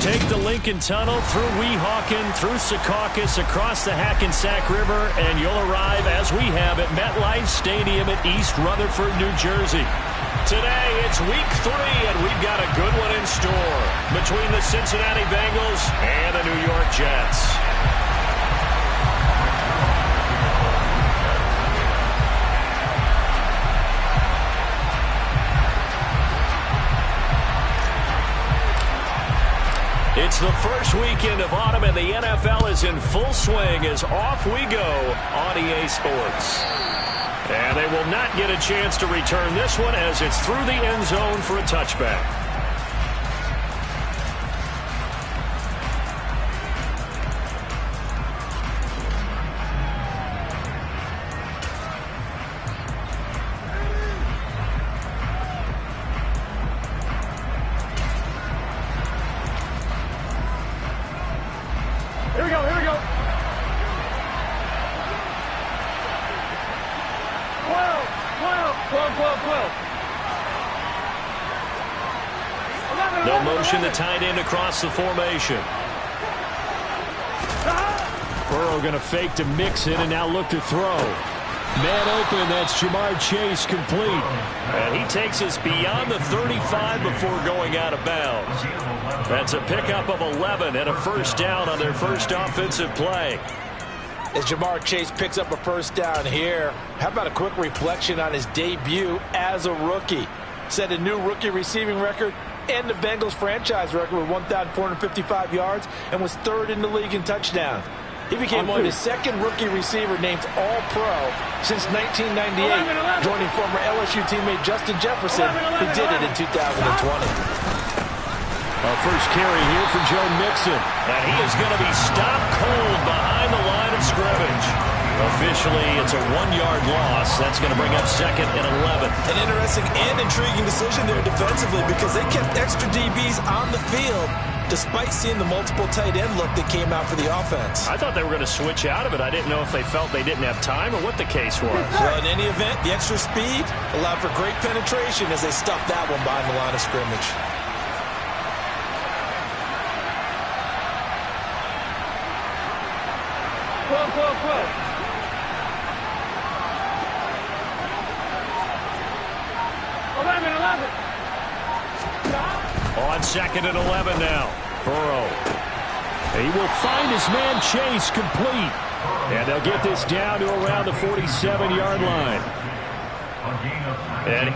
take the Lincoln Tunnel through Weehawken, through Secaucus, across the Hackensack River, and you'll arrive, as we have, at MetLife Stadium at East Rutherford, New Jersey. Today, it's Week 3, and we've got a good one in store between the Cincinnati Bengals and the New York Jets. It's the first weekend of autumn, and the NFL is in full swing as off we go on EA Sports. And they will not get a chance to return this one as it's through the end zone for a touchback. Here we go. 12. No motion, the tight end across the formation. Burrow going to fake to mix it and now look to throw. Man open, that's Jamar Chase, complete. And he takes us beyond the 35 before going out of bounds. That's a pickup of 11 and a first down on their first offensive play. As Jamar Chase picks up a first down here, how about a quick reflection on his debut as a rookie? Set a new rookie receiving record and the Bengals franchise record with 1,455 yards and was third in the league in touchdowns. He became only the second rookie receiver named All-Pro since 1998, joining former LSU teammate Justin Jefferson, who did it in 2020. First carry here for Joe Mixon. And he is going to be stopped cold behind the line of scrimmage. Officially, it's a 1-yard loss. That's going to bring up second and 11. An interesting and intriguing decision there defensively because they kept extra DBs on the field despite seeing the multiple tight end look that came out for the offense. I thought they were going to switch out of it. I didn't know if they felt they didn't have time or what the case was. Well, in any event, the extra speed allowed for great penetration as they stuffed that one behind the line of scrimmage. On second and 11 now. Burrow. He will find his man Chase, complete. And they'll get this down to around the 47-yard line. And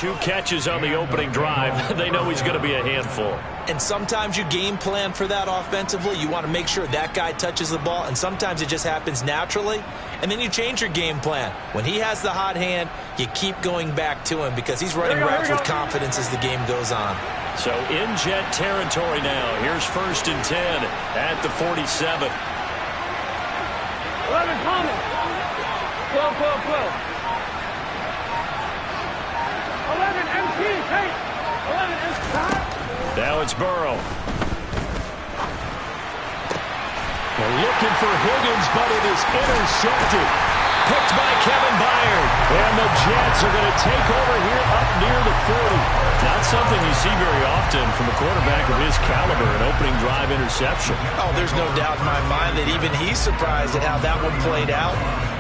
2 catches on the opening drive. They know he's going to be a handful. And sometimes you game plan for that offensively. You want to make sure that guy touches the ball, and sometimes it just happens naturally. And then you change your game plan. When he has the hot hand, you keep going back to him because he's running routes with confidence as the game goes on. So in Jet territory now. Here's 1st and 10 at the 47. 11 coming. 12, 12, 12. 11 MC, hey. 11 MC. Now it's Burrow. They're looking for Higgins, but it is intercepted. Picked by Kevin Byard. And the Jets are going to take over here up near the 40. Not something you see very often from a quarterback of his caliber, an opening drive interception. Oh, there's no doubt in my mind that even he's surprised at how that one played out.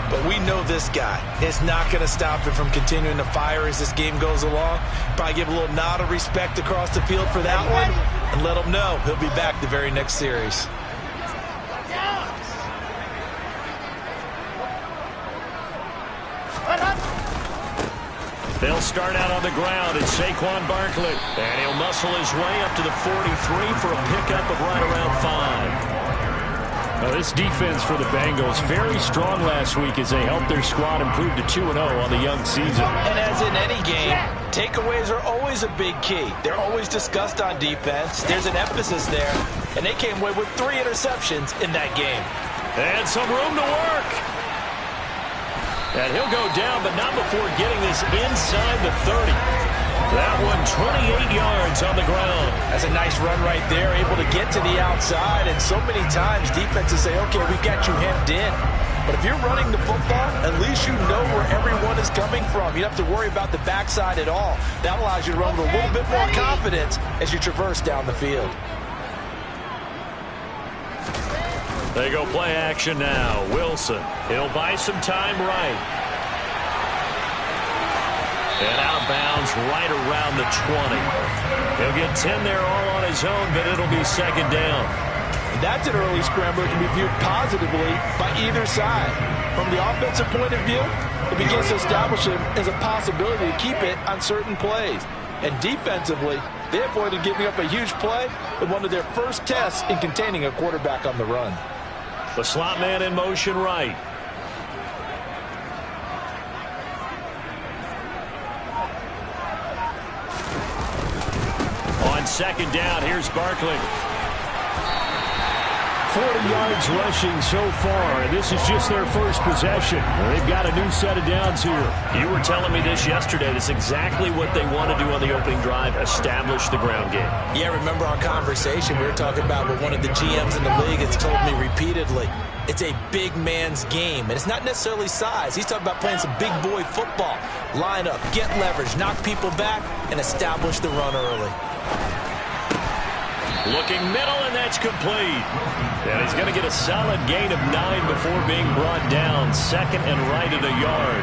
But we know this guy is not going to stop him from continuing to fire as this game goes along. Probably give a little nod of respect across the field for that one and let him know he'll be back the very next series. They'll start out on the ground. It's Saquon Barkley. And he'll muscle his way up to the 43 for a pickup of right around 5. Now, this defense for the Bengals, very strong last week as they helped their squad improve to 2-0 on the young season. And as in any game, takeaways are always a big key. They're always discussed on defense. There's an emphasis there. And they came away with 3 interceptions in that game. And some room to work. And he'll go down, but not before getting this inside the 30. That one 28 yards on the ground. That's a nice run right there, able to get to the outside. And so many times defenses say, okay, we got you hemmed in. But if you're running the football, at least you know where everyone is coming from. You don't have to worry about the backside at all. That allows you to run with a little bit more confidence as you traverse down the field. They go play action now. Wilson, he'll buy some time right. And out of bounds right around the 20. He'll get 10 there all on his own, but it'll be 2nd down. That's an early scrambler that can be viewed positively by either side. From the offensive point of view, it begins to establish him as a possibility to keep it on certain plays. And defensively, they avoided giving up a huge play with one of their first tests in containing a quarterback on the run. The slot man in motion right. On 2nd down, here's Barkley. 40 yards rushing so far. This is just their first possession. They've got a new set of downs here. You were telling me this yesterday. That's exactly what they want to do on the opening drive, establish the ground game. Yeah, remember our conversation we were talking about with one of the GMs in the league that's told me repeatedly, it's a big man's game. And it's not necessarily size. He's talking about playing some big boy football. Line up, get leverage, knock people back, and establish the run early. Looking middle, and that's complete. And he's going to get a solid gain of 9 before being brought down. 2nd and right at a yard.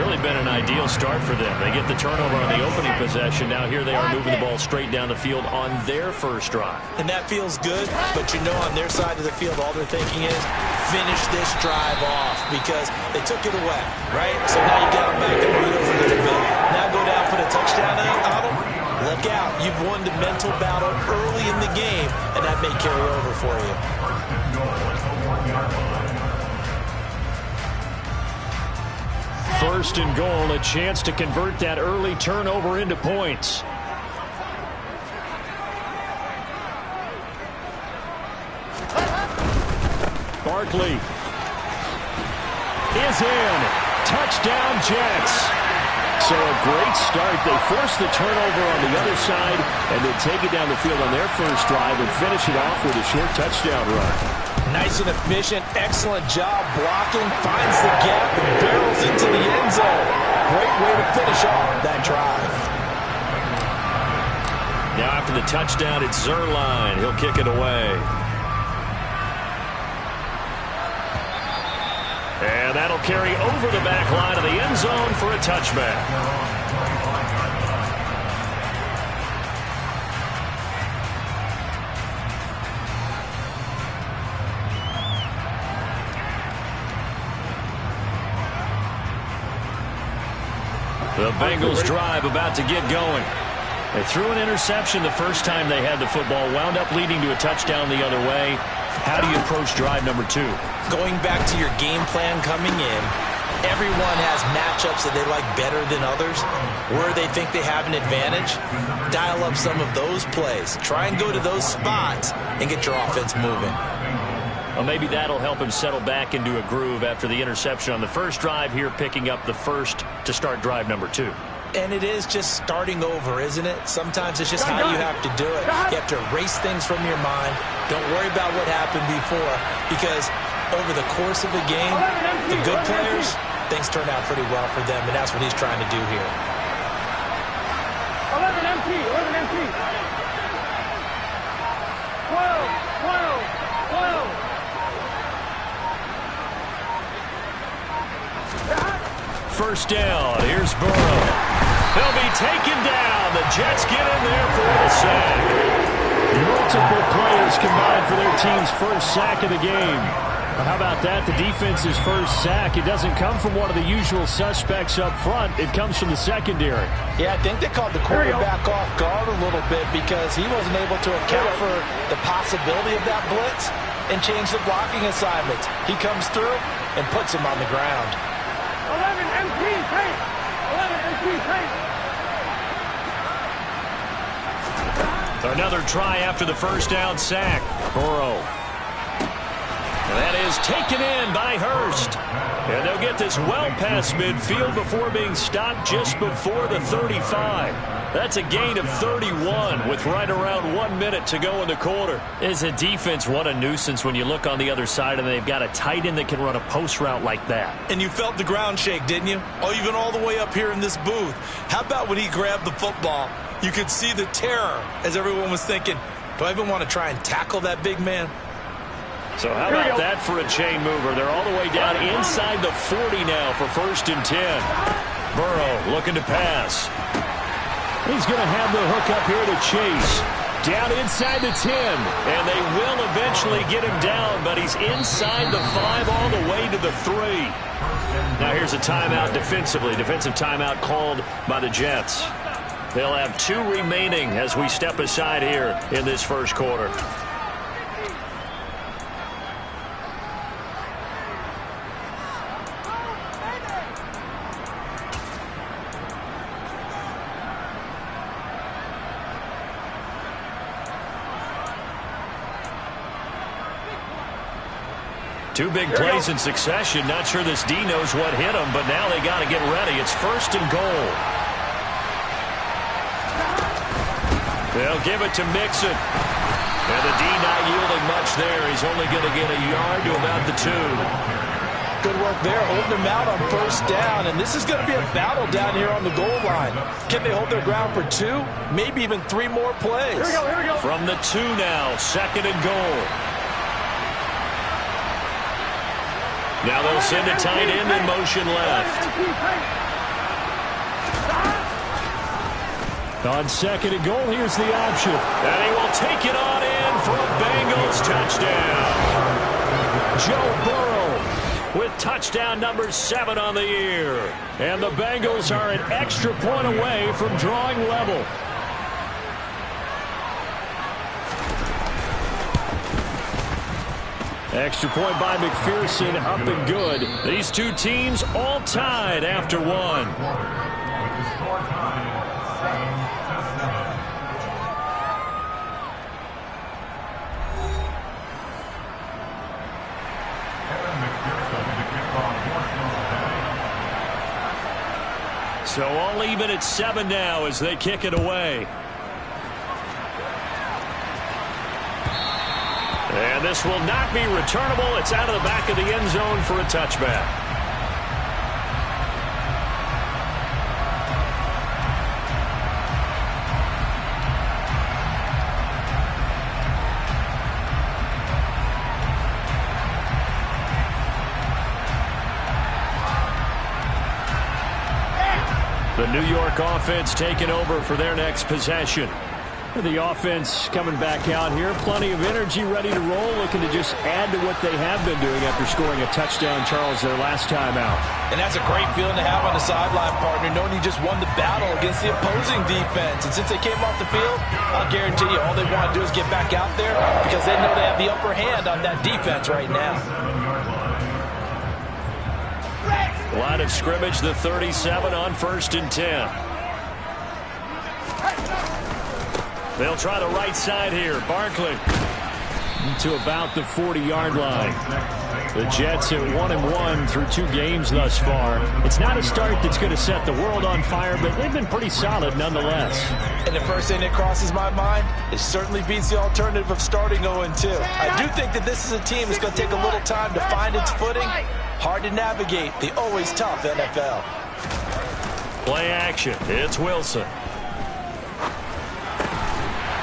Really been an ideal start for them. They get the turnover on the opening possession. Now here they are moving the ball straight down the field on their first drive. And that feels good, but you know on their side of the field, all they're thinking is finish this drive off because they took it away, right? So now you got them back in the wheels a little bit. Now go down for the touchdown on them. Look out. You've won the mental battle early in the game, and that may carry over for you. 1st and goal, a chance to convert that early turnover into points. Barkley is in. Touchdown, Jets. So a great start. They force the turnover on the other side and then take it down the field on their first drive and finish it off with a short touchdown run. Nice and efficient. Excellent job blocking. Finds the gap and barrels into the end zone. Great way to finish off that drive. Now after the touchdown, it's Zerline. He'll kick it away. And that'll carry over the back line of the end zone for a touchback. The Bengals drive about to get going. They threw an interception the first time they had the football, wound up leading to a touchdown the other way. How do you approach drive number 2? Going back to your game plan coming in, everyone has matchups that they like better than others, where they think they have an advantage. Dial up some of those plays. Try and go to those spots and get your offense moving. Well, maybe that'll help him settle back into a groove after the interception on the first drive here, picking up the first to start drive number 2. And it is just starting over, isn't it? Sometimes it's just how you have to do it. You have to erase things from your mind. Don't worry about what happened before, because over the course of the game, the good players, things turn out pretty well for them, and that's what he's trying to do here. 11 empty, 11 empty. 12, 12, 12. First down. Here's Burrow. He'll be taken down. The Jets get in there for the sack. Multiple players combined for their team's first sack of the game. Well, how about that? The defense's first sack. It doesn't come from one of the usual suspects up front. It comes from the secondary. Yeah, I think they called the quarterback off guard a little bit because he wasn't able to account for the possibility of that blitz and change the blocking assignments. He comes through and puts him on the ground. 11 MP tape. 11 MP tape. Another try after the first down sack. Burrow. And that is taken in by Hurst. And they'll get this well past midfield before being stopped just before the 35. That's a gain of 31 with right around 1 minute to go in the quarter. As a defense, what a nuisance when you look on the other side and they've got a tight end that can run a post route like that. And you felt the ground shake, didn't you? Oh, even all the way up here in this booth. How about when he grabbed the football? You could see the terror as everyone was thinking, do I even want to try and tackle that big man? So how about that for a chain mover? They're all the way down inside the 40 now for 1st and 10. Burrow looking to pass. He's going to have the hook up here to Chase. Down inside the 10. And they will eventually get him down, but he's inside the 5 all the way to the 3. Now here's a timeout defensively. Defensive timeout called by the Jets. They'll have 2 remaining as we step aside here in this first quarter. Two big plays in succession. Not sure this D knows what hit him, but now they got to get ready. It's 1st and goal. They'll give it to Mixon. And the D not yielding much there. He's only going to get a yard to about the 2. Good work there, holding them out on 1st down. And this is going to be a battle down here on the goal line. Can they hold their ground for 2? Maybe even 3 more plays. Here we go. From the 2 now, 2nd and goal. Now they'll send a tight end in motion left. On 2nd and goal, here's the option. And he will take it on in for a Bengals touchdown. Joe Burrow with touchdown number 7 on the year. And the Bengals are an extra point away from drawing level. Extra point by McPherson, up and good. These 2 teams all tied after 1. So all even at 7 now as they kick it away. And this will not be returnable. It's out of the back of the end zone for a touchback. The New York offense taking over for their next possession. The offense coming back out here. Plenty of energy, ready to roll, looking to just add to what they have been doing after scoring a touchdown, Charles, their last time out. And that's a great feeling to have on the sideline, partner, knowing you just won the battle against the opposing defense. And since they came off the field, I'll guarantee you all they want to do is get back out there because they know they have the upper hand on that defense right now. Line of scrimmage, the 37 on 1st and 10. They'll try the right side here. Barkley to about the 40-yard line. The Jets at 1-1 through 2 games thus far. It's not a start that's going to set the world on fire, but they've been pretty solid nonetheless. And the first thing that crosses my mind, it certainly beats the alternative of starting 0-2. I do think that this is a team that's going to take a little time to find its footing. Hard to navigate the always tough NFL. Play action. It's Wilson.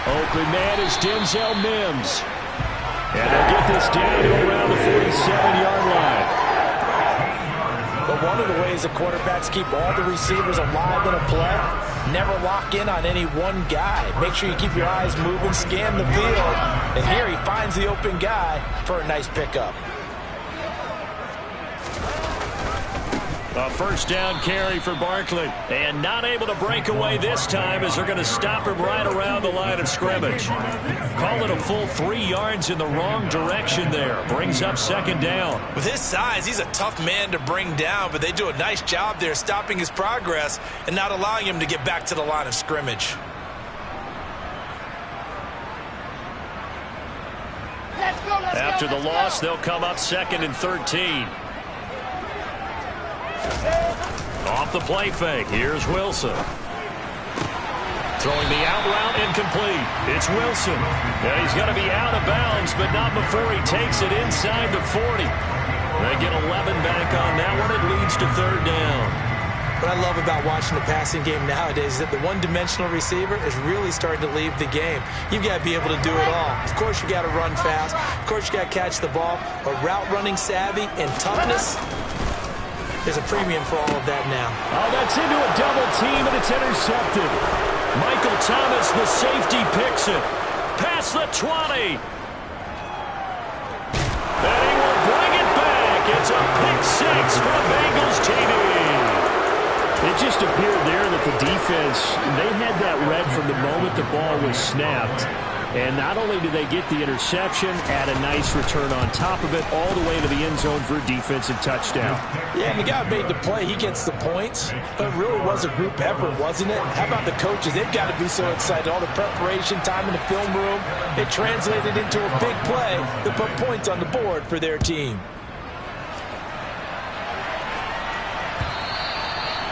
Open man is Denzel Mims. And they'll get this down to around the 47-yard line. But one of the ways the quarterbacks keep all the receivers alive in a play, never lock in on any one guy. Make sure you keep your eyes moving, scan the field. And here he finds the open guy for a nice pickup. A first down carry for Barkley. And not able to break away this time as they're going to stop him right around the line of scrimmage. Call it a full 3 yards in the wrong direction there. Brings up 2nd down. With his size, he's a tough man to bring down, but they do a nice job there stopping his progress and not allowing him to get back to the line of scrimmage. After the loss, they'll come up 2nd and 13. Off the play fake, here's Wilson. Throwing the out route incomplete. It's Wilson. And he's going to be out of bounds, but not before he takes it inside the 40. They get 11 back on that one. It leads to 3rd down. What I love about watching the passing game nowadays is that the one-dimensional receiver is really starting to leave the game. You've got to be able to do it all. Of course, you got to run fast. Of course, you got to catch the ball. But route running savvy and toughness, there's a premium for all of that now. Oh, that's into a double team, and it's intercepted. Michael Thomas, the safety, picks it. Past the 20. And he will bring it back. It's a pick 6 for the Bengals, TD. It just appeared there that the defense, they had that read from the moment the ball was snapped. And not only do they get the interception, add a nice return on top of it, all the way to the end zone for a defensive touchdown. Yeah, and the guy made the play. He gets the points. But it really was a group effort, wasn't it? How about the coaches? They've got to be so excited. All the preparation, time in the film room, it translated into a big play that put points on the board for their team.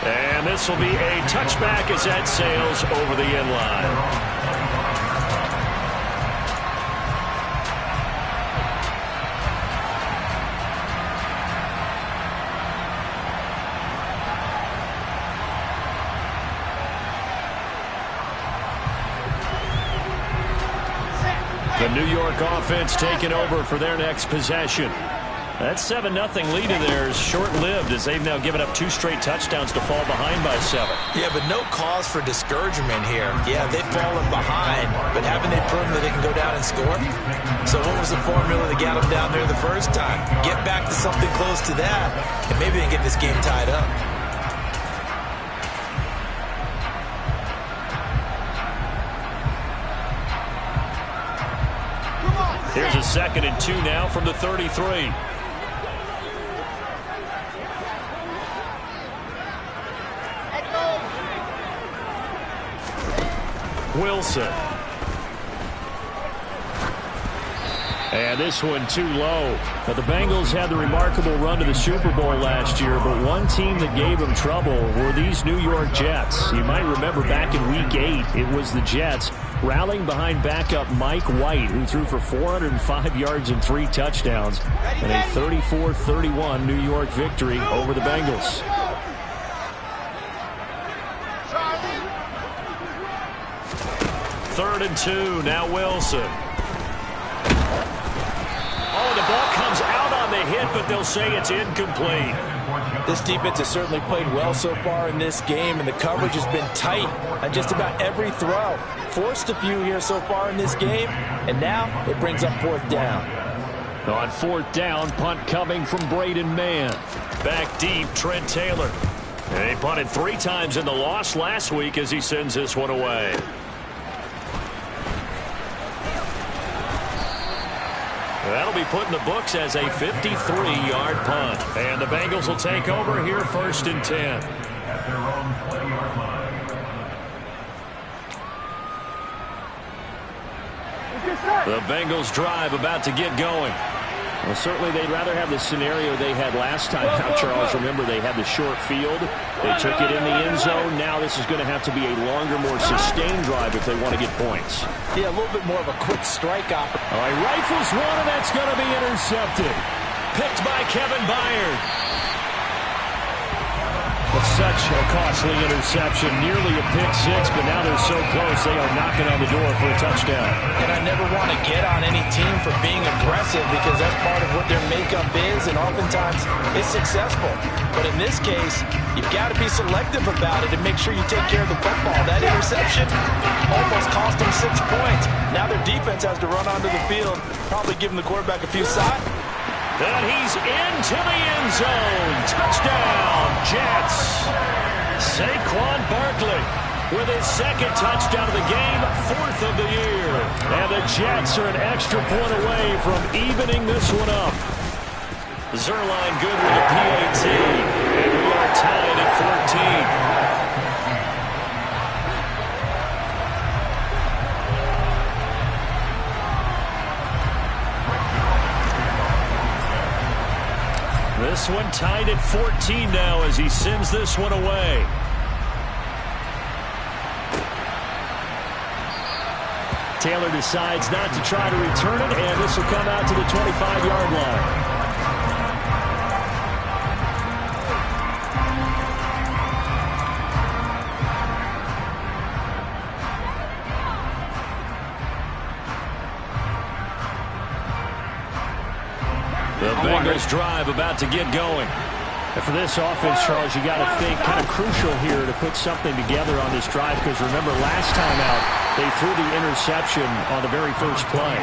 And this will be a touchback as that sails over the end line. The New York offense taking over for their next possession. That 7-0 lead of theirs short-lived as they've now given up 2 straight touchdowns to fall behind by 7. Yeah, but no cause for discouragement here. Yeah, they've fallen behind, but haven't they proven that they can go down and score? So what was the formula that got them down there the first time? Get back to something close to that, and maybe they can get this game tied up. Here's a 2nd and 2 now from the 33. Wilson. And this one too low. But the Bengals had the remarkable run to the Super Bowl last year, but one team that gave them trouble were these New York Jets. You might remember back in Week 8, it was the Jets rallying behind backup Mike White, who threw for 405 yards and 3 touchdowns, and a 34-31 New York victory over the Bengals. Third and 2, now Wilson. Oh, the ball comes out on the hit, but but they'll say it's incomplete. This defense has certainly played well so far in this game, and the coverage has been tight on just about every throw. Forced a few here so far in this game, and now it brings up fourth down. On fourth down, punt coming from Braden Mann. Back deep, Trent Taylor. And he punted 3 times in the loss last week as he sends this one away. That'll be put in the books as a 53-yard punt. And the Bengals will take over here, 1st and 10. At their own 20-yard line. The Bengals drive about to get going. Well, certainly they'd rather have the scenario they had last time out, Charles. Remember, they had the short field. They took it in the end zone. Now this is going to have to be a longer, more sustained drive if they want to get points. Yeah, a little bit more of a quick strike opportunity. All right, rifles one, and that's going to be intercepted. Picked by Kevin Byard. It's such a costly interception, nearly a pick six, but now they're so close they are knocking on the door for a touchdown. And I never want to get on any team for being aggressive because that's part of what their makeup is, and oftentimes it's successful. But in this case, you've got to be selective about it and make sure you take care of the football. That interception almost cost them 6 points. Now their defense has to run onto the field, probably giving the quarterback a few sides. And he's into the end zone. Touchdown, Jets. Saquon Barkley with his 2nd touchdown of the game, 4th of the year. And the Jets are an extra point away from evening this one up. Zerline good with a PAT. And we are tied at 14. This one tied at 14 now as he sends this one away. Taylor decides not to try to return it, and this will come out to the 25-yard line. The Bengals drive about to get going. And for this offense, Charles, you got to think kind of crucial here to put something together on this drive because remember last time out they threw the interception on the very first play.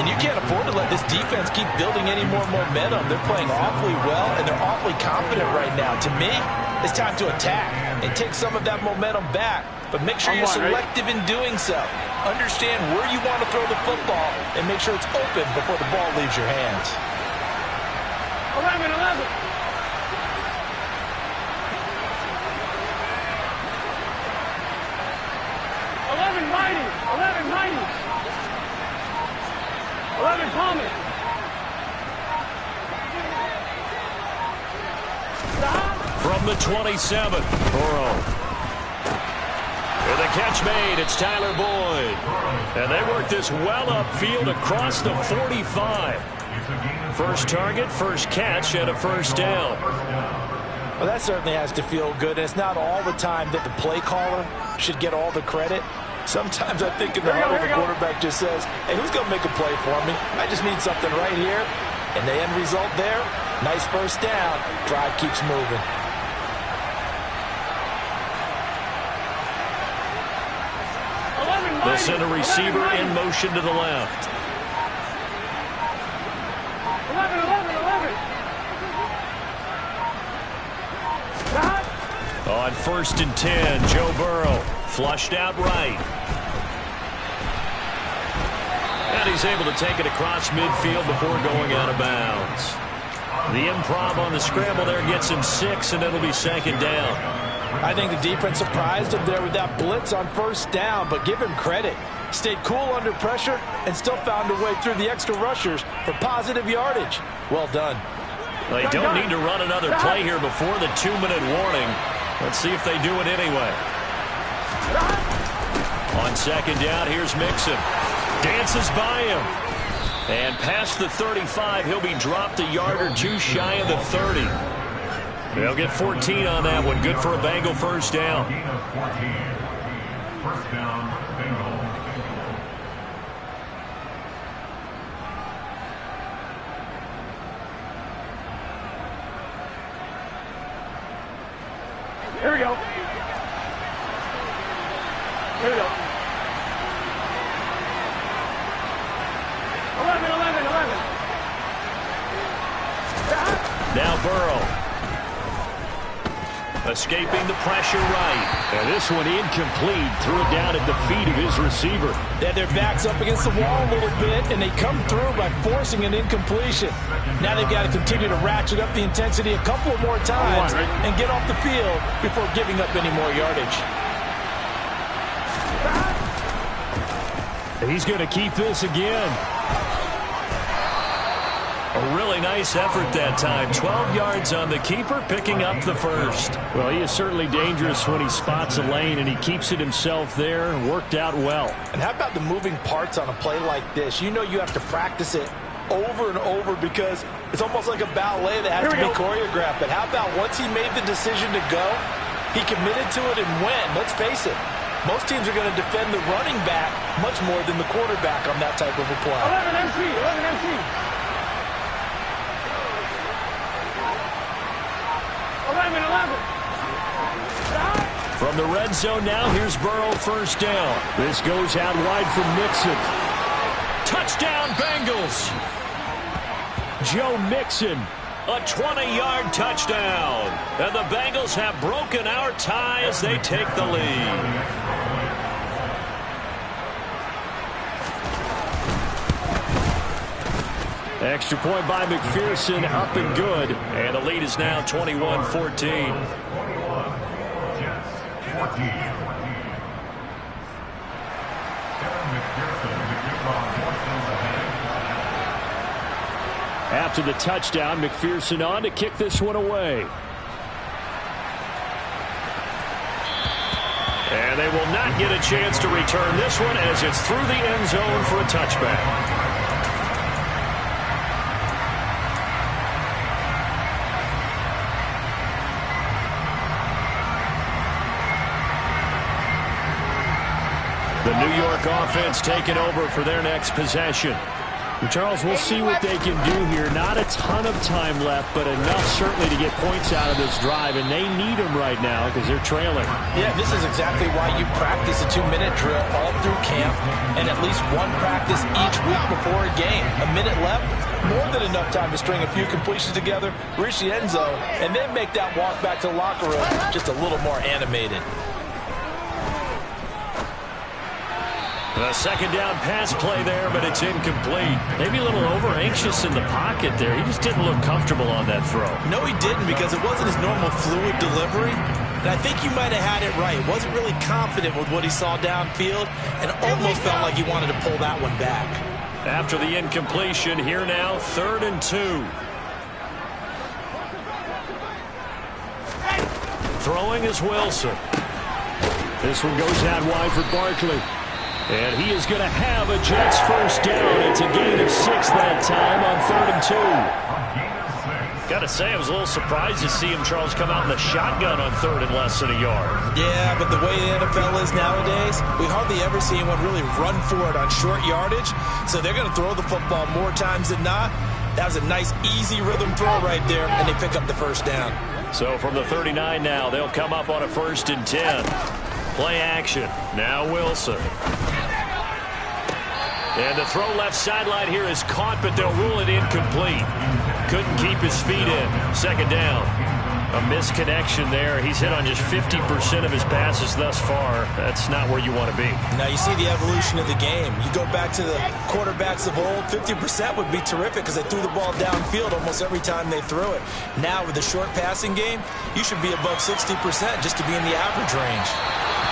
And you can't afford to let this defense keep building any more momentum. They're playing awfully well and they're awfully confident right now. To me, it's time to attack and take some of that momentum back. But make sure you're selective in doing so. Understand where you want to throw the football and make sure it's open before the ball leaves your hands. 11. 11 mighty. 11 mighty. 11 Thomas. From the 27, Burrow. And the catch made, it's Tyler Boyd. And they work this well upfield across the 45. First target, first catch, and a first down. Well, that certainly has to feel good. And it's not all the time that the play caller should get all the credit. Sometimes I think in the huddle, the quarterback just says, hey, who's going to make a play for me? I just need something right here. And the end result there, nice first down. Drive keeps moving. They'll send a receiver in motion to the left. 11. On 1st and 10, Joe Burrow flushed out right. And he's able to take it across midfield before going out of bounds. The improv on the scramble there gets him 6, and it'll be 2nd down. I think the defense surprised him there with that blitz on first down, but give him credit. Stayed cool under pressure and still found a way through the extra rushers for positive yardage. Well done. They don't need to run another play here before the 2-minute warning. Let's see if they do it anyway. On 2nd down, here's Mixon. Dances by him. And past the 35, he'll be dropped a yard or two shy of the 30. They'll get 14 on that one. Good for a Bengal first down. First down, Bengals. Here we go. Here we go. 11, 11, 11. Now Burrow. Escaping the pressure right. And this one incomplete. Threw it down at the feet of his receiver. They had their backs up against the wall a little bit, and they come through by forcing an incompletion. Now they've got to continue to ratchet up the intensity a couple more times and get off the field before giving up any more yardage. He's going to keep this again. A really nice effort that time. 12 yards on the keeper, picking up the first. Well, he is certainly dangerous when he spots a lane, and he keeps it himself there. Worked out well. And how about the moving parts on a play like this? You know you have to practice it over and over because it's almost like a ballet that has to be choreographed. But how about once he made the decision to go, he committed to it and went. Let's face it, most teams are going to defend the running back much more than the quarterback on that type of a play. 11 MC, 11 MC. 11, 11. From the red zone now, here's Burrow, first down. This goes out wide for Mixon. Touchdown, Bengals. Joe Mixon, a 20-yard touchdown. And the Bengals have broken our tie as they take the lead. Extra point by McPherson, up and good. And the lead is now 21-14. 14. After the touchdown, McPherson on to kick this one away. And they will not get a chance to return this one as it's through the end zone for a touchback. The New York offense taking over for their next possession. Charles, we'll see what they can do here. Not a ton of time left, but enough certainly to get points out of this drive, and they need them right now because they're trailing. Yeah, this is exactly why you practice a 2-minute drill all through camp and at least one practice each week before a game. A minute left, more than enough time to string a few completions together, reach the end zone, and then make that walk back to the locker room just a little more animated. A second down pass play there, but it's incomplete. Maybe a little over-anxious in the pocket there. He just didn't look comfortable on that throw. No, he didn't, because it wasn't his normal fluid delivery. And I think he might have had it right. Wasn't really confident with what he saw downfield and almost felt like he wanted to pull that one back. After the incompletion, here now, 3rd and 2. Throwing is Wilson. This one goes out wide for Barkley. And he is going to have a Jets first down. It's a gain of 6 that time on 3rd and 2. Got to say, I was a little surprised to see him, Charles, come out in the shotgun on 3rd and less than a yard. Yeah, but the way the NFL is nowadays, we hardly ever see anyone really run for it on short yardage. So they're going to throw the football more times than not. That was a nice, easy rhythm throw right there, and they pick up the first down. So from the 39 now, they'll come up on a 1st and 10. Play action. Now Wilson. And the throw left sideline here is caught, but they'll rule it incomplete. Couldn't keep his feet in. 2nd down. A misconnection there. He's hit on just 50% of his passes thus far. That's not where you want to be. Now you see the evolution of the game. You go back to the quarterbacks of old, 50% would be terrific because they threw the ball downfield almost every time they threw it. Now with the short passing game, you should be above 60% just to be in the average range.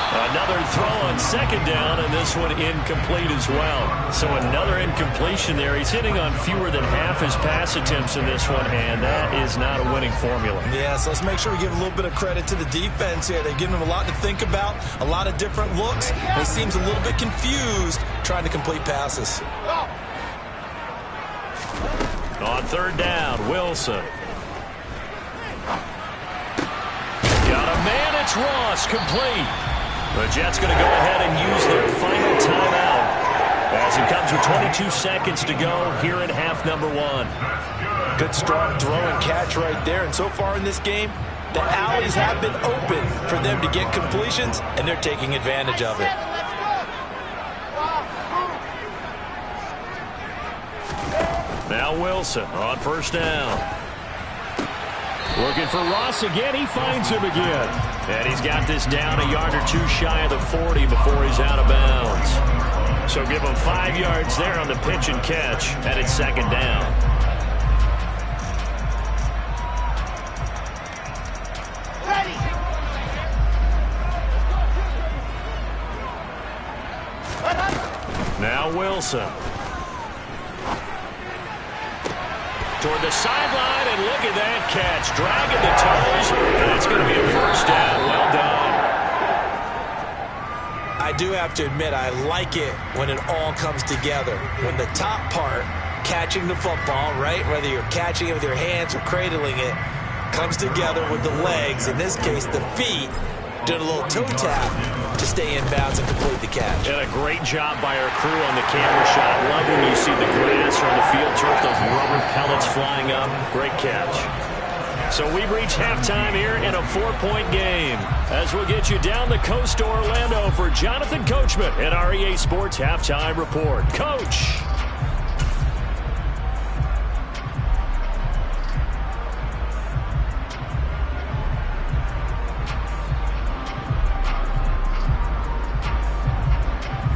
Another throw on 2nd down, and this one incomplete as well. So another incompletion there. He's hitting on fewer than half his pass attempts in this one, and that is not a winning formula. Yeah, so let's make sure we give a little bit of credit to the defense here. They're giving him a lot to think about, a lot of different looks, and he seems a little bit confused trying to complete passes. On 3rd down, Wilson. Got a man, it's Ross, complete. The Jets going to go ahead and use their final timeout as it comes with 22 seconds to go here in half number 1. Good strong throw and catch right there. And so far in this game, The alleys have been open for them to get completions, and they're taking advantage of it. Now Wilson on first down. Looking for Ross again. He finds him again. And he's got this down a yard or two shy of the 40 before he's out of bounds. So give him 5 yards there on the pitch and catch. And it's second down. Now Wilson. Toward the sideline, and look at that catch. Dragging the toes, and it's going to be a first down. Well done. I do have to admit, I like it when it all comes together. When the top part, catching the football, right, whether you're catching it with your hands or cradling it, comes together with the legs, in this case the feet, doing a little toe tap to stay in bounds and complete the catch. And a great job by our crew on the camera shot. Love when you see the grass or the field turf, those rubber pellets flying up. Great catch. So we've reached halftime here in a 4-point game. As we'll get you down the coast to Orlando for Jonathan Coachman at our EA Sports Halftime Report. Coach.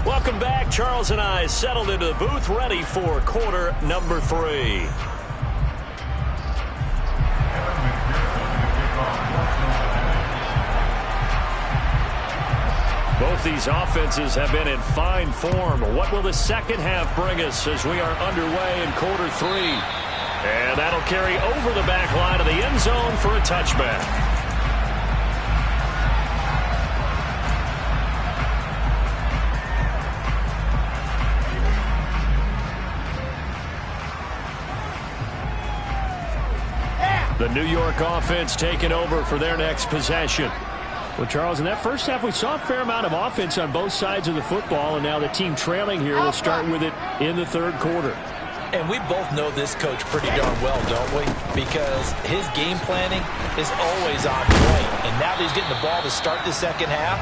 Welcome back. Charles and I settled into the booth, ready for quarter number 3. Both these offenses have been in fine form. What will the second half bring us as we are underway in quarter 3? And that'll carry over the back line of the end zone for a touchback. The New York offense taking over for their next possession. Well, Charles, in that first half, we saw a fair amount of offense on both sides of the football, and now the team trailing here will start with it in the third quarter. And we both know this coach pretty darn well, don't we? Because his game planning is always on point. And now that he's getting the ball to start the second half,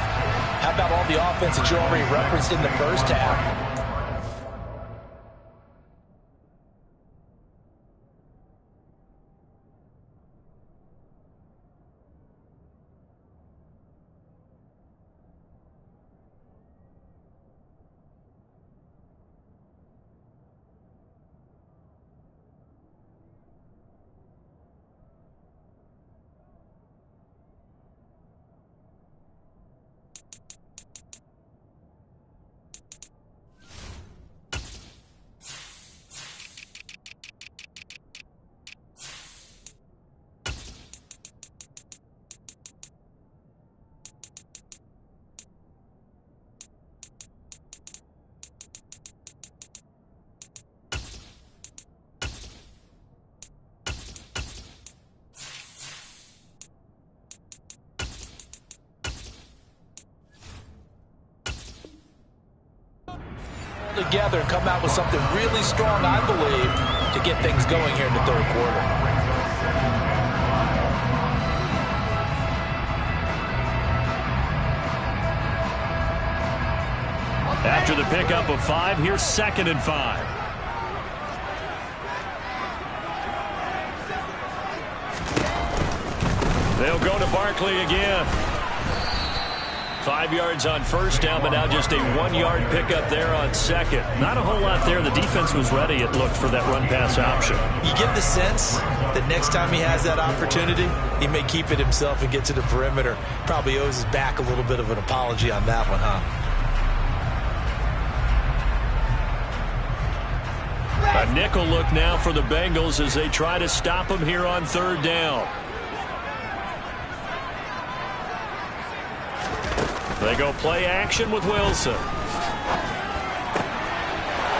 how about all the offense that you already referenced in the first half? Together and come out with something really strong, I believe, to get things going here in the third quarter. After the pickup of 5, here's 2nd and 5. They'll go to Barkley again. 5 yards on first down, but now just a 1-yard pickup there on second. Not a whole lot there. The defense was ready, it looked, for that run-pass option. You get the sense that next time he has that opportunity, he may keep it himself and get to the perimeter. Probably owes his back a little bit of an apology on that one, huh? A nickel look now for the Bengals as they try to stop him here on third down. They go play action with Wilson.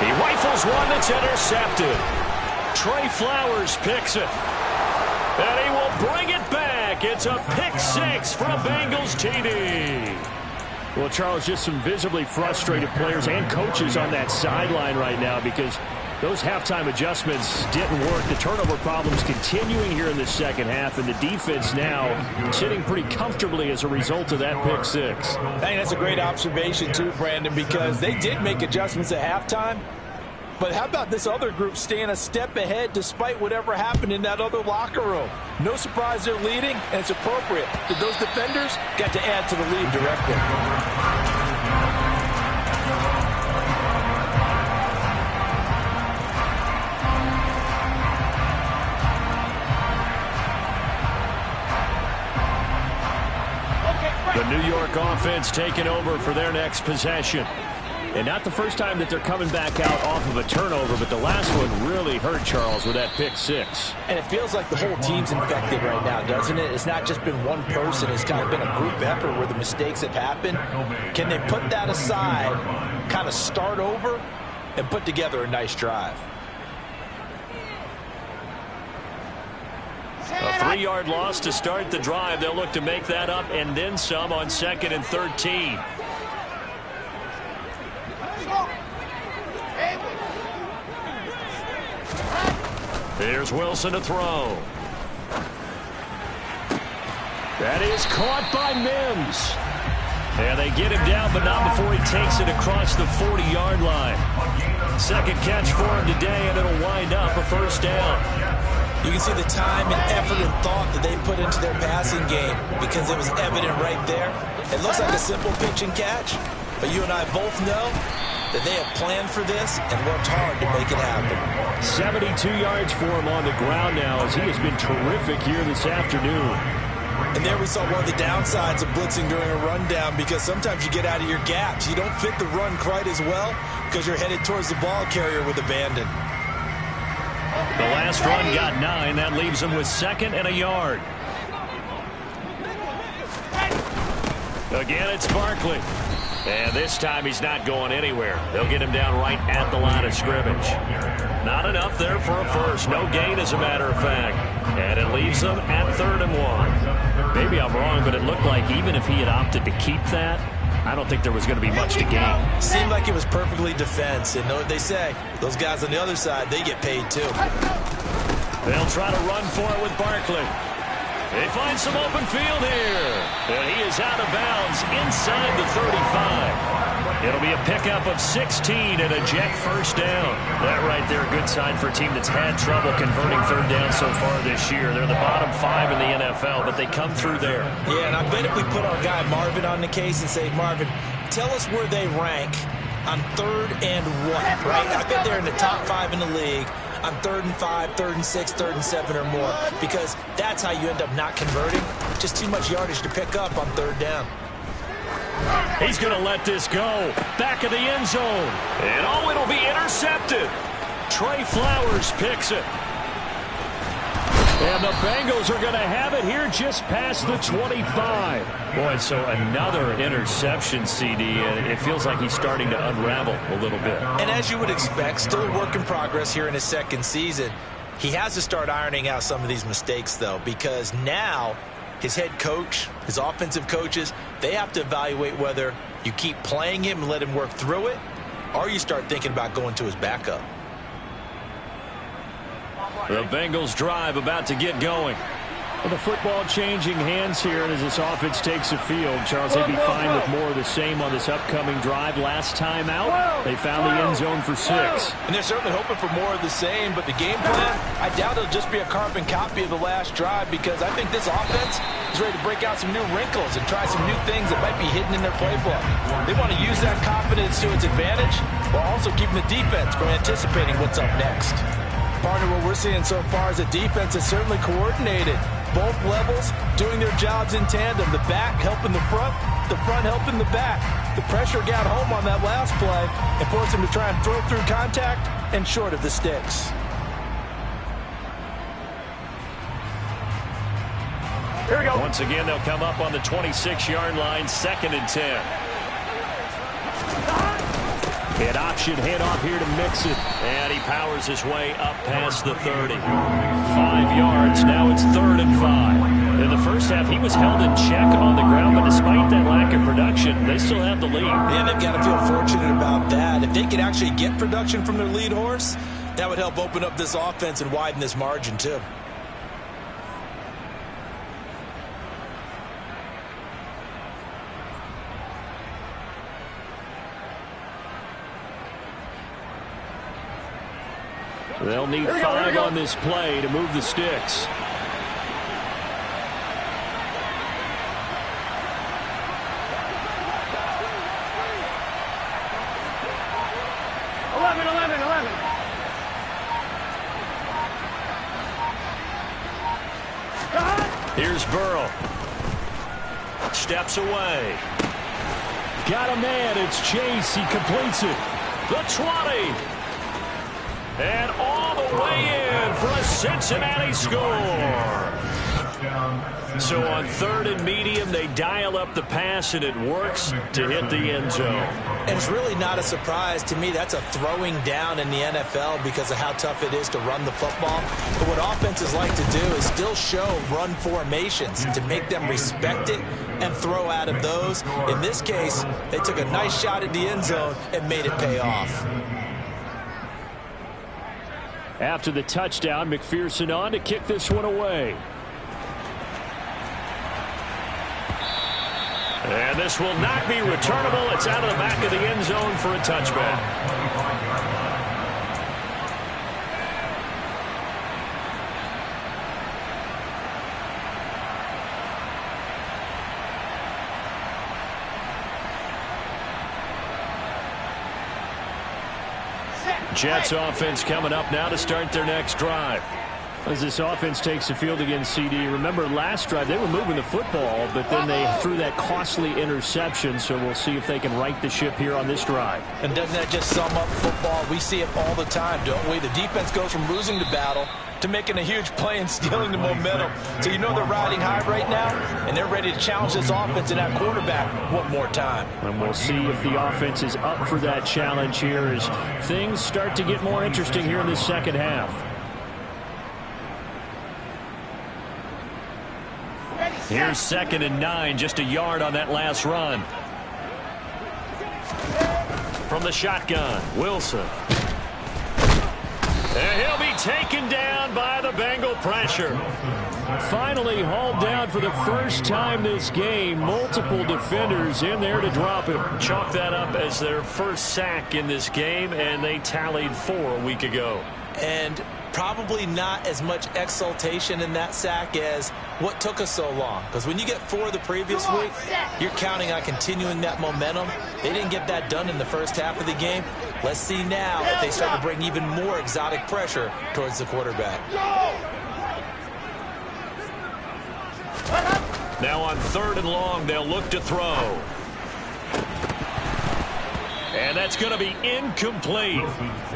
He rifles one that's intercepted. Trey Flowers picks it. And he will bring it back. It's a pick 6 from Bengals TD. Well, Charles, just some visibly frustrated players and coaches on that sideline right now because Those halftime adjustments didn't work. The turnover problems continuing here in the second half, and the defense now sitting pretty comfortably as a result of that pick six. I think that's a great observation too, Brandon, because they did make adjustments at halftime. But how about this other group staying a step ahead despite whatever happened in that other locker room? No surprise they're leading, and it's appropriate that those defenders got to add to the lead directly. The New York offense taking over for their next possession. And not the first time that they're coming back out off of a turnover, but the last one really hurt Charles with that pick six. And it feels like the whole team's infected right now, doesn't it? It's not just been one person. It's kind of been a group effort where the mistakes have happened. Can they put that aside, kind of start over, and put together a nice drive? A 3-yard loss to start the drive. They'll look to make that up and then some on 2nd and 13. Here's Wilson to throw. That is caught by Mims. And they get him down, but not before he takes it across the 40-yard line. Second catch for him today, and it'll wind up a first down. You can see the time and effort and thought that they put into their passing game because it was evident right there. It looks like a simple pitch and catch, but you and I both know that they have planned for this and worked hard to make it happen. 72 yards for him on the ground now as he has been terrific here this afternoon. And there we saw one of the downsides of blitzing during a rundown because sometimes you get out of your gaps. You don't fit the run quite as well because you're headed towards the ball carrier with abandon. The last run got 9. That leaves him with 2nd and a yard. Again, it's Barkley. And this time he's not going anywhere. They'll get him down right at the line of scrimmage. Not enough there for a first. No gain, as a matter of fact. And it leaves them at 3rd and 1. Maybe I'm wrong, but it looked like even if he had opted to keep that, I don't think there was going to be much to gain. Seemed like it was perfectly defense. And know what they say? Those guys on the other side, they get paid too. They'll try to run for it with Barkley. They find some open field here. And he is out of bounds inside the 35. It'll be a pickup of 16 and a jet first down. That right there, a good sign for a team that's had trouble converting third down so far this year. They're the bottom 5 in the NFL, but they come through there. Yeah, and I bet if we put our guy Marvin on the case and say, Marvin, tell us where they rank on 3rd and what, right? I bet they're in the top 5 in the league on 3rd and 5, 3rd and 6, 3rd and 7 or more, because that's how you end up not converting. Just too much yardage to pick up on 3rd down. He's going to let this go. Back of the end zone. And oh, it'll be intercepted. Trey Flowers picks it. And the Bengals are going to have it here just past the 25. Boy, so another interception, CD. And it feels like he's starting to unravel a little bit. And as you would expect, still a work in progress here in his 2nd season. He has to start ironing out some of these mistakes, though, because now his head coach, his offensive coaches, they have to evaluate whether you keep playing him and let him work through it, or you start thinking about going to his backup. The Bengals drive about to get going. Well, the football changing hands here, and as this offense takes the field, Charles, they'd be fine with more of the same on this upcoming drive. Last time out, they found the end zone for 6. And they're certainly hoping for more of the same, but the game plan, I doubt it'll just be a carbon copy of the last drive, because I think this offense is ready to break out some new wrinkles and try some new things that might be hidden in their playbook. They want to use that confidence to its advantage while also keeping the defense from anticipating what's up next. Partner, what we're seeing so far is a defense that's certainly coordinated. Both levels doing their jobs in tandem. The back helping the front helping the back. The pressure got home on that last play and forced him to try and throw through contact and short of the sticks. Here we go. Once again, they'll come up on the 26-yard line, 2nd and 10. An option handoff here to Mixon. And he powers his way up past the 30. 5 yards. Now it's 3rd and 5. In the first half, he was held in check on the ground, but despite that lack of production, they still have the lead. Yeah, they've got to feel fortunate about that. If they could actually get production from their lead horse, That would help open up this offense and widen this margin, too. They'll need 5 on this play to move the sticks. 11. Here's Burrow. Steps away. Got a man. It's Chase. He completes it. The 20. And all the way in for a Cincinnati score. So on 3rd and medium, they dial up the pass, and it works to hit the end zone. And it's really not a surprise to me. That's a throwing down in the NFL because of how tough it is to run the football. But what offenses like to do is still show run formations to make them respect it and throw out of those. In this case, they took a nice shot at the end zone and made it pay off. After the touchdown, McPherson on to kick this one away. And this will not be returnable. It's out of the back of the end zone for a touchback. Jets offense coming up now to start their next drive. As this offense takes the field against CD, remember last drive they were moving the football, but then they threw that costly interception, so we'll see if they can right the ship here on this drive. And doesn't that just sum up football? We see it all the time, don't we? The defense goes from losing the battle to making a huge play and stealing the momentum. So you know they're riding high right now, and they're ready to challenge this offense and that quarterback one more time. And we'll see if the offense is up for that challenge here as things start to get more interesting here in the second half. Here's 2nd and 9, just a yard on that last run. From the shotgun, Wilson. And he'll be taken down by the Bengal pressure. Finally hauled down for the first time this game. Multiple defenders in there to drop him. Chalk that up as their first sack in this game, and they tallied 4 a week ago. And probably not as much exultation in that sack as what took us so long. Because when you get 4 the previous week, you're counting on continuing that momentum. They didn't get that done in the first half of the game. Let's see now if they start to bring even more exotic pressure towards the quarterback. Now on 3rd and long, they'll look to throw. And that's going to be incomplete.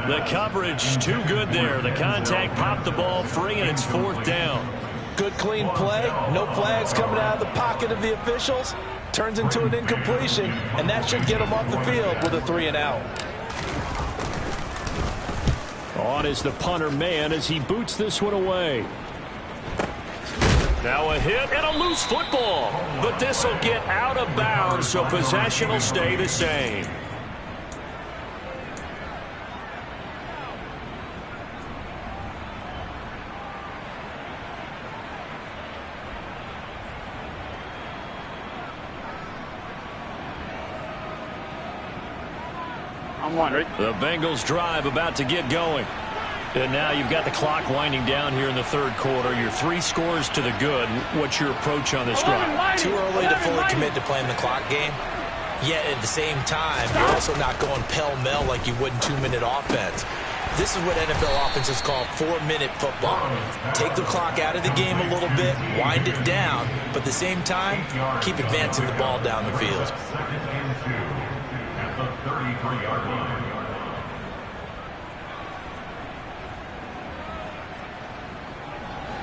The coverage too good there. The contact popped the ball free, and it's 4th down. Good, clean play. No flags coming out of the pocket of the officials. Turns into an incompletion, and that should get them off the field with a 3-and-out. On is the punter man as he boots this one away. Now a hit and a loose football. But this will get out of bounds, so possession will stay the same. The Bengals drive about to get going. And now you've got the clock winding down here in the 3rd quarter. Your 3 scores to the good. What's your approach on this drive? Too early to fully commit to playing the clock game. Yet at the same time, you're also not going pell-mell like you would in 2-minute offense. This is what NFL offenses call 4-minute football. Take the clock out of the game a little bit, wind it down, but at the same time, keep advancing the ball down the field. 2nd and 2 at the 33-yard line.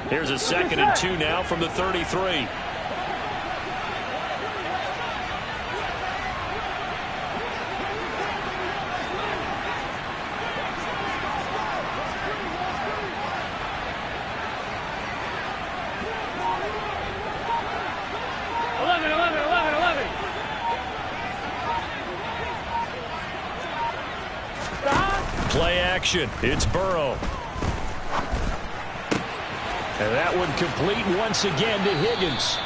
Here's a 2nd and 2 now from the 33. Play action. It's Burrow. And that one complete once again to Higgins.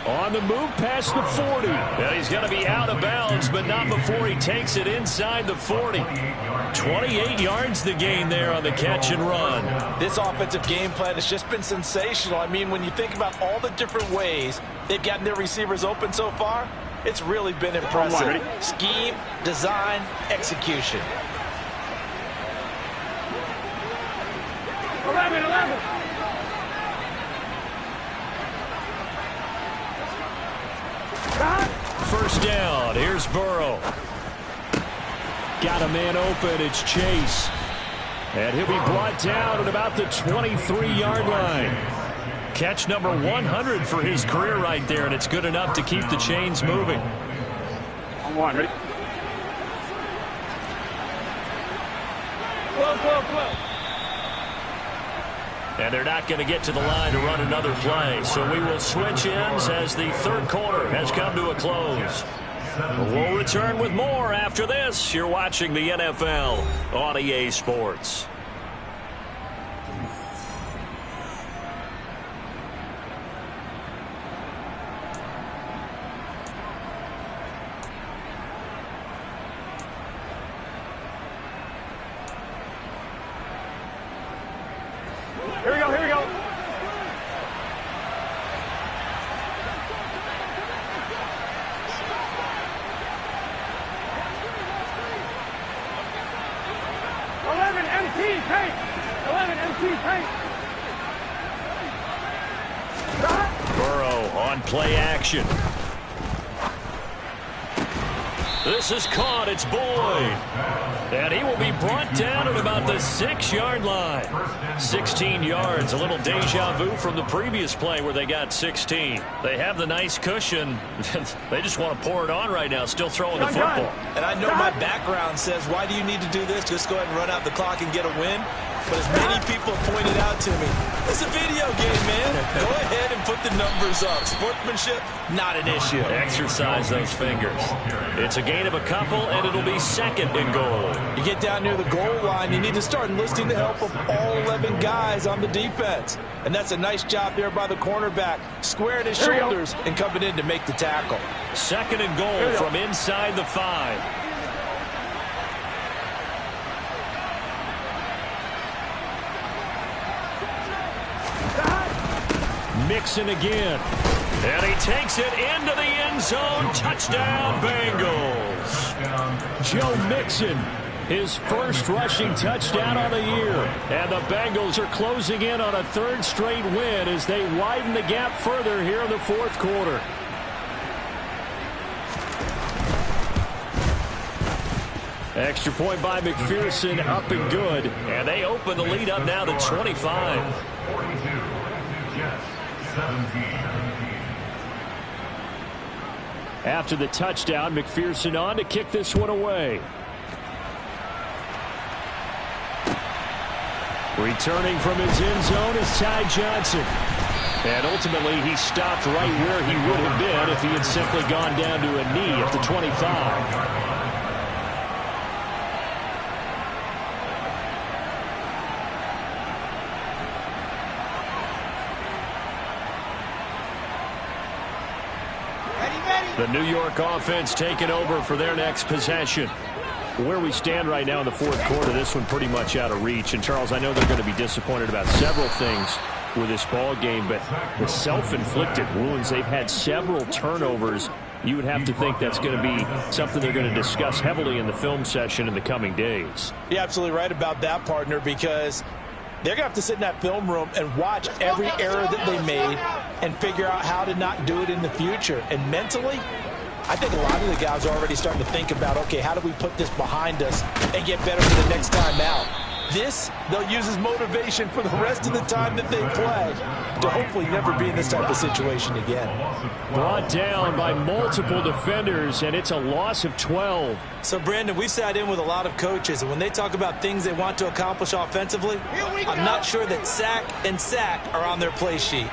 On the move past the 40. And he's going to be out of bounds, but not before he takes it inside the 40. 28 yards the gain there on the catch and run. This offensive game plan has just been sensational. I mean, when you think about all the different ways they've gotten their receivers open so far, it's really been impressive. Scheme, design, execution. 11. First down. Here's Burrow. Got a man open. It's Chase. And he'll be brought down at about the 23-yard line. Catch number 100 for his career right there, and it's good enough to keep the chains moving. On one, ready? Close. And they're not going to get to the line to run another play. So we will switch ends as the third quarter has come to a close. We'll return with more after this. You're watching the NFL on EA Sports. Here we go. Burrow on play action. This is caught. It's Boyd. And he will be brought down at about the 6-yard line. 16 yards. A little deja vu from the previous play where they got 16. They have the nice cushion. They just want to pour it on right now, still throwing the football. And I know my background says, why do you need to do this? Just go ahead and run out the clock and get a win. But as many people pointed out to me, it's a video game, man. Go ahead and put the numbers up. Sportsmanship, not an issue. Exercise those fingers. It's a gain of a couple, and it'll be second and goal. You get down near the goal line, you need to start enlisting the help of all 11 guys on the defense. And that's a nice job there by the cornerback, squaring his shoulders and coming in to make the tackle. Second and goal from inside the 5. Mixon again. And he takes it into the end zone. Touchdown, Bengals. Joe Mixon, his first rushing touchdown on the year. And the Bengals are closing in on a third straight win as they widen the gap further here in the fourth quarter. Extra point by McPherson, up and good. And they open the lead up now to 25. 42, Jets, 17. After the touchdown, McPherson on to kick this one away. Returning from his end zone is Ty Johnson. And ultimately, he stopped right where he would have been if he had simply gone down to a knee at the 25. The New York offense taking over for their next possession. Where we stand right now in the fourth quarter, this one pretty much out of reach. And, Charles, I know they're going to be disappointed about several things with this ball game, but the self-inflicted wounds, they've had several turnovers. You would have to think that's going to be something they're going to discuss heavily in the film session in the coming days. You're absolutely right about that, partner, because they're going to have to sit in that film room and watch every error that they made and figure out how to not do it in the future. And mentally, I think a lot of the guys are already starting to think about, okay, how do we put this behind us and get better for the next time out? This, they'll use as motivation for the rest of the time that they play to hopefully never be in this type of situation again. Brought down by multiple defenders, and it's a loss of 12. So, Brandon, we sat in with a lot of coaches, and when they talk about things they want to accomplish offensively, I'm not sure that sack and sack are on their play sheet.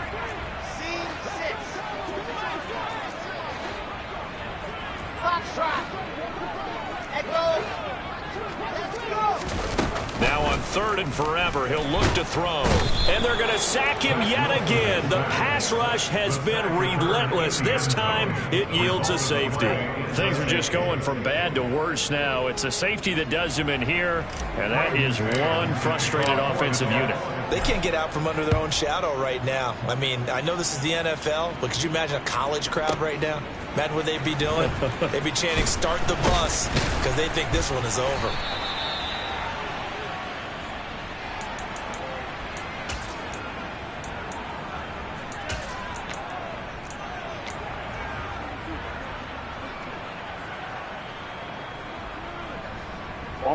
third and forever. He'll look to throw. And they're going to sack him yet again. The pass rush has been relentless. This time, it yields a safety. Things are just going from bad to worse now. It's a safety that does him in here, and that is one frustrated offensive unit. They can't get out from under their own shadow right now. I mean, I know this is the NFL, but could you imagine a college crowd right now? Imagine what they'd be doing. They'd be chanting, "Start the bus," because they think this one is over.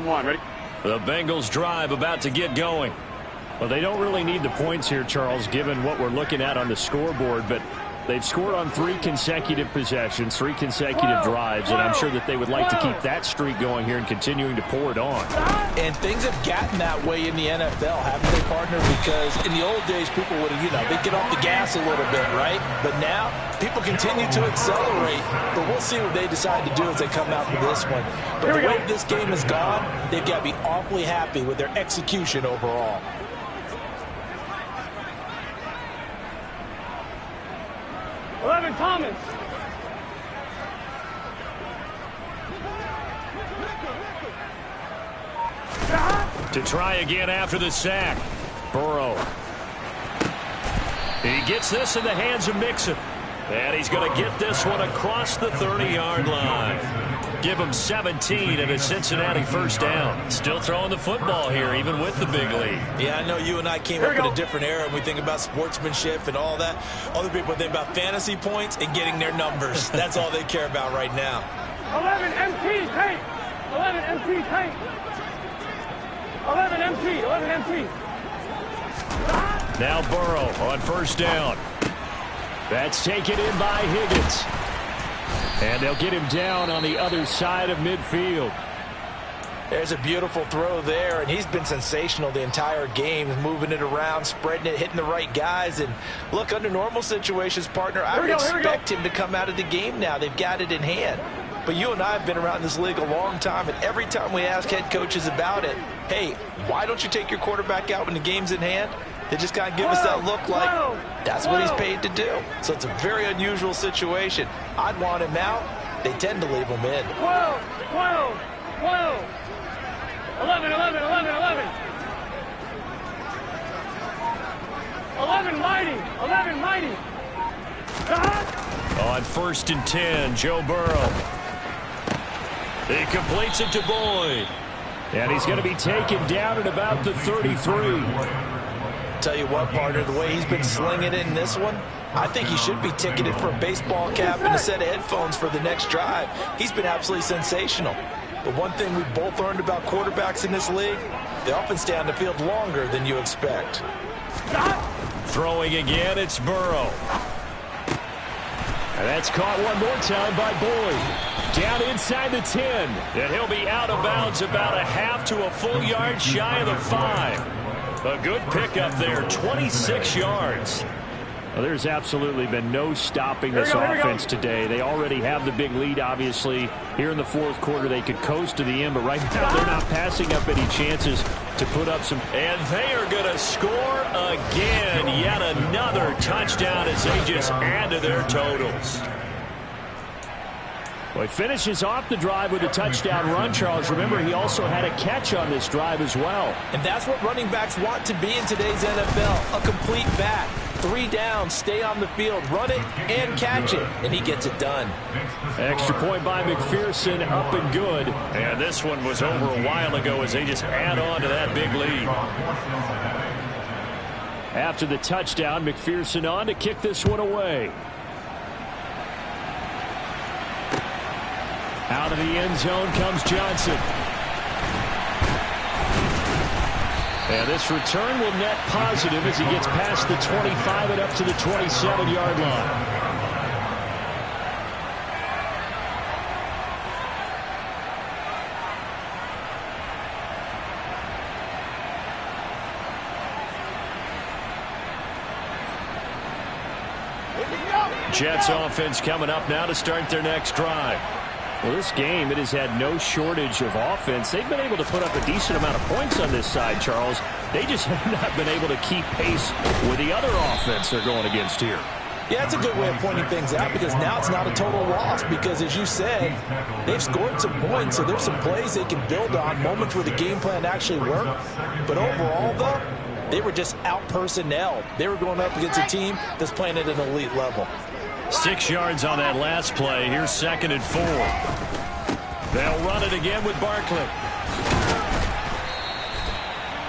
One, ready? The Bengals drive about to get going. Well, they don't really need the points here, Charles, given what we're looking at on the scoreboard, but they've scored on 3 consecutive possessions, 3 consecutive drives, and I'm sure that they would like to keep that streak going here and continuing to pour it on. And things have gotten that way in the NFL, haven't they, partner? Because in the old days, people would have, they'd get off the gas a little bit, right? But now, people continue to accelerate, but we'll see what they decide to do as they come out for this one. But the way this game has gone, they've got to be awfully happy with their execution overall. Thomas. To try again after the sack. Burrow. He gets this in the hands of Mixon. And he's going to get this one across the 30-yard line. Give him 17 and a Cincinnati first down. Still throwing the football here, even with the big lead. Yeah, I know you and I came up in a different era, and we think about sportsmanship and all that. Other people think about fantasy points and getting their numbers. That's all they care about right now. 11 MT, tank. 11 MT, tank. 11 MT, 11 MT. Now Burrow on first down. That's taken in by Higgins. And they'll get him down on the other side of midfield. There's a beautiful throw there, and he's been sensational the entire game, moving it around, spreading it, hitting the right guys. And look, under normal situations, partner, I would expect him to come out of the game now. They've got it in hand. But you and I have been around this league a long time, and every time we ask head coaches about it, hey, why don't you take your quarterback out when the game's in hand? They just kind of give us that look like that's what he's paid to do. So it's a very unusual situation. I'd want him out. They tend to leave him in. 12, 12, 12. 11, 11, 11, 11. 11 mighty, 11 mighty. On first and 10, Joe Burrow. He completes it to Boyd. And he's going to be taken down at about the 33. Tell you what, partner, the way he's been slinging it in this one, I think he should be ticketed for a baseball cap and a set of headphones for the next drive. He's been absolutely sensational. But one thing we've both learned about quarterbacks in this league, they often stay on the field longer than you expect. Throwing again, it's Burrow. And that's caught one more time by Boyd. Down inside the 10. And he'll be out of bounds about a half to a full yard shy of the 5. A good pickup there, 26 yards. Well, there's absolutely been no stopping this offense today. They already have the big lead, obviously. Here in the fourth quarter, they could coast to the end, but right now they're not passing up any chances to put up some. And they are going to score again. Yet another touchdown as they just add to their totals. Well, he finishes off the drive with a touchdown run, Charles. Remember, he also had a catch on this drive as well. And that's what running backs want to be in today's NFL, a complete back. 3 downs, stay on the field, run it, and catch it. And he gets it done. Extra point by McPherson, up and good. And this one was over a while ago as they just add on to that big lead. After the touchdown, McPherson on to kick this one away. Out of the end zone comes Johnson. And this return will net positive as he gets past the 25 and up to the 27-yard line. Jets offense coming up now to start their next drive. Well, this game, it has had no shortage of offense. They've been able to put up a decent amount of points on this side, Charles. They just have not been able to keep pace with the other offense they're going against here. Yeah, it's a good way of pointing things out because now it's not a total loss because, as you said, they've scored some points, so there's some plays they can build on, moments where the game plan actually worked. But overall, though, they were just out-personnelled. They were going up against a team that's playing at an elite level. 6 yards on that last play. Here's 2nd and 4. They'll run it again with Barkley.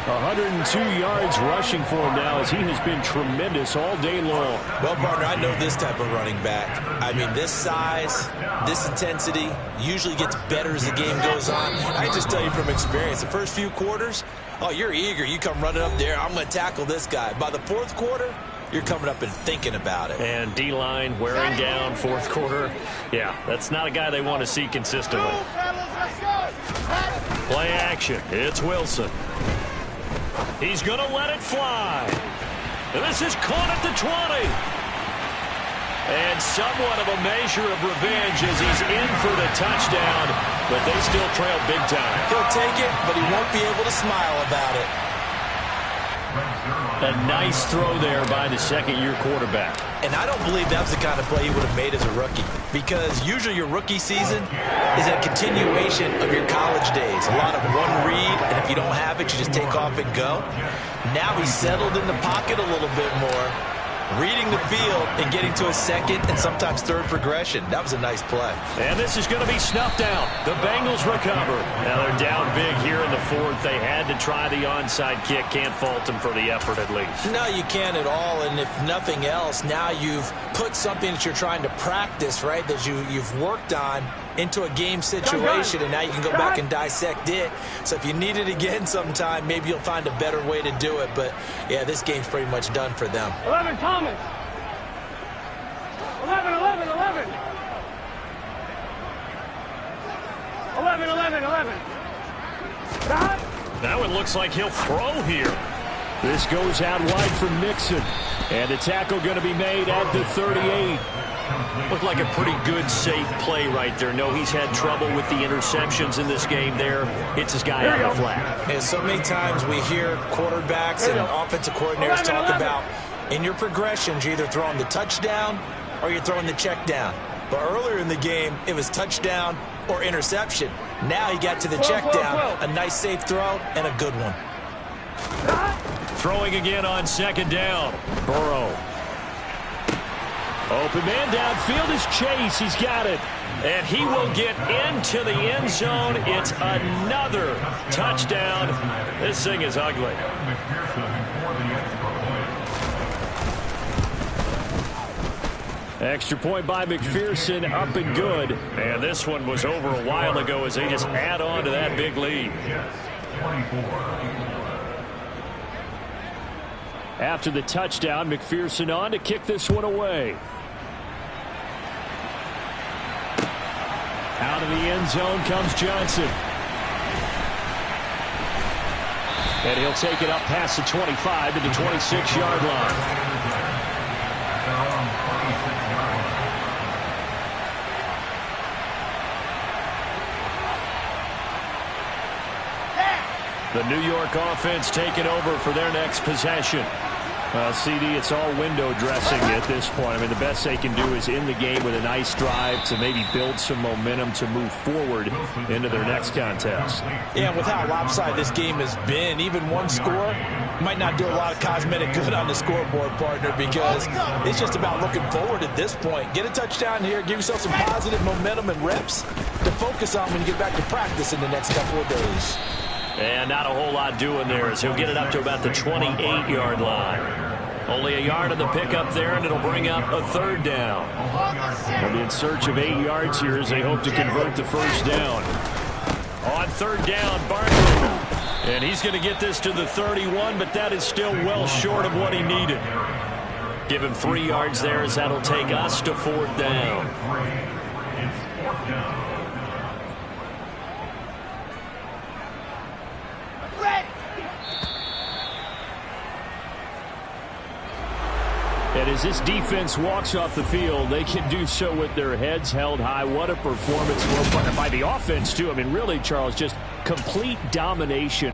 102 yards rushing for him now as he has been tremendous all day long. Well, partner, I know this type of running back. I mean, this size, this intensity usually gets better as the game goes on. I just tell you from experience, the first few quarters, oh, you're eager. You come running up there, I'm going to tackle this guy. By the 4th quarter, you're coming up and thinking about it. And D-line wearing down 4th quarter. Yeah, that's not a guy they want to see consistently. Play action. It's Wilson. He's going to let it fly. And this is caught at the 20. And somewhat of a measure of revenge as he's in for the touchdown, but they still trail big time. He'll take it, but he won't be able to smile about it. A nice throw there by the 2nd-year quarterback. And I don't believe that was the kind of play he would have made as a rookie, because usually your rookie season is a continuation of your college days. A lot of one read, and if you don't have it, you just take off and go. Now he's settled in the pocket a little bit more, reading the field and getting to a 2nd and sometimes 3rd progression. That was a nice play. And this is going to be snuffed out. The Bengals recover. Now they're down big here in the 4th. They had to try the onside kick. Can't fault them for the effort at least. No, you can't at all. And if nothing else, now you've put something that you're trying to practice, right, that you've worked on into a game situation, and now you can go back and dissect it. So if you need it again sometime, maybe you'll find a better way to do it. But, yeah, this game's pretty much done for them. 11, Thomas. 11, 11, 11. 11, 11, 11. Now it looks like he'll throw here. This goes out wide from Mixon. And the tackle going to be made at the 38. Looked like a pretty good, safe play right there. No, he's had trouble with the interceptions in this game there. Hits his guy on the flat. And so many times we hear quarterbacks and offensive coordinators talk about in your progressions, you're either throwing the touchdown or you're throwing the check down. But earlier in the game, it was touchdown or interception. Now he got to the check down, a nice safe throw, and a good one. Throwing again on 2nd down. Burrow. Open man downfield is Chase. He's got it. And he will get into the end zone. It's another touchdown. This thing is ugly. Extra point by McPherson, up and good. And this one was over a while ago as they just add on to that big lead. After the touchdown, McPherson on to kick this one away. Out of the end zone comes Johnson. And he'll take it up past the 25 to the 26-yard line. The New York offense taking over for their next possession. CD, it's all window dressing at this point. I mean, the best they can do is in the game with a nice drive to maybe build some momentum to move forward into their next contest. Yeah, and with how lopsided this game has been, even one score might not do a lot of cosmetic good on the scoreboard, partner, because it's just about looking forward at this point. Get a touchdown here, give yourself some positive momentum and reps to focus on when you get back to practice in the next couple of days. And not a whole lot doing there as he'll get it up to about the 28-yard line. Only a yard on the pickup there, and it'll bring up a 3rd down. They'll be in search of 8 yards here as they hope to convert the 1st down. On 3rd down, Barkley. And he's going to get this to the 31, but that is still well short of what he needed. Give him 3 yards there as that'll take us to 4th down. And as this defense walks off the field, they can do so with their heads held high. What a performance by the offense, too. I mean, really, Charles, just complete domination